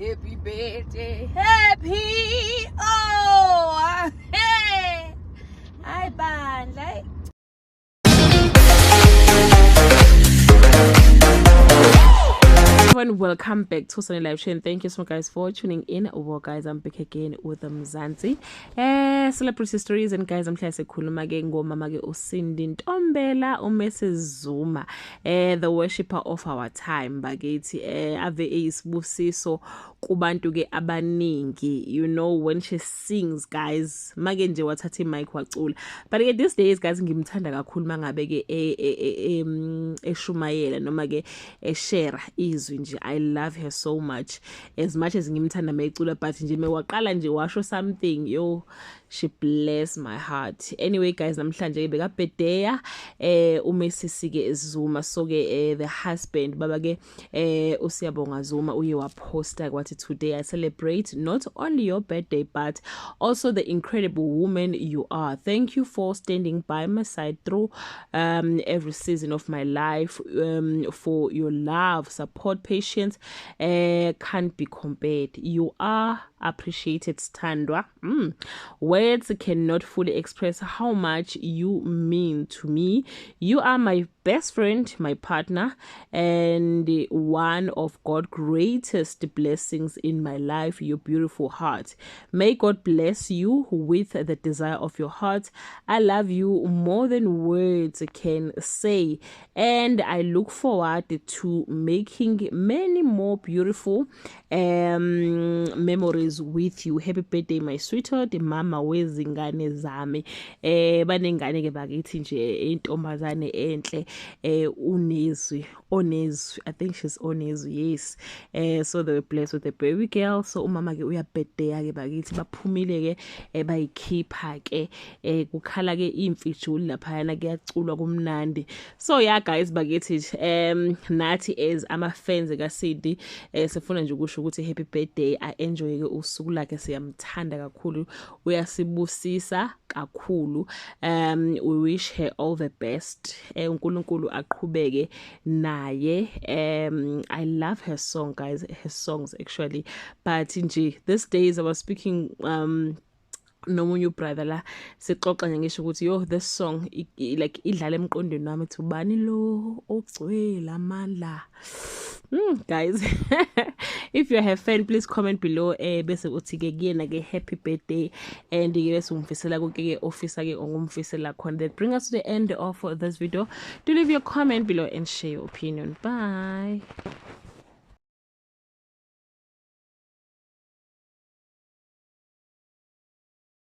Happy birthday, happy, oh, hey, hi bandla. Welcome back to Sunny Live Show, and thank you so much guys for tuning in. Well guys, I'm back again with Mzansi celebrity stories, and guys, I'm here sikhuluma ke ngomama ke uCindy Ntombela uMrs Zuma, the worshipper of our time bakithi, ave isibusiso kubantu ke abaningi. You know, when she sings guys, make nje wathatha imic wacula, but ke these days guys ngimthanda kakhulu mangabe ke eshumayela noma ke share izwi nje. I love her so much as ngimthanda mayicula, but nje mewaqala nje washo something, yo, she bless my heart. Anyway guys, namhlanje beka birthday uMrs ke Zuma, so ke the husband baba ke uSiyabonga Zuma uye waposta kwathi, today I celebrate not only your birthday but also the incredible woman you are. Thank you for standing by my side through every season of my life, for your love, support, patience can't be compared. You are appreciated, Standwa. Words cannot fully express how much you mean to me. You are my best friend, my partner, and one of God's greatest blessings in my life, your beautiful heart. May God bless you with the desire of your heart. I love you more than words can say, and I look forward to making many more beautiful memories with you. Happy birthday my sweetheart, mama wezingane zami. Banengane ke bakithi nje intombazane enhle, Onezwi, I think she's Onezwi, yes. So they were blessed with a baby girl. So umama ke uya birthday ke bakithi, baphumile ke bayikhipha ke kukhala ke imfijuli lapha yana kuyaculwa kumnandi. So yeah guys bakithi, nathi as ama fans kaCindy sifuna nje ukusho ukuthi happy birthday. I enjoy ke usuku lakhe, siyamthanda kakhulu, uyasibusisa kakhulu. We wish her all the best. uNkulunkulu aqhubeke naye. I love her song guys, her songs actually, but nje these days I was speaking nomunye brother la sixoxa nje ngisho ukuthi yo, this song like idlala emqondweni wami ethi ubani lo ogcwele amandla. Guys, if you have fan, please comment below bese uthi ke kuyena ke happy birthday, and ke bese umfisela konke ke officer ke ongumfisela khona. That bring us to the end of this video. Do leave your comment below and share your opinion. Bye.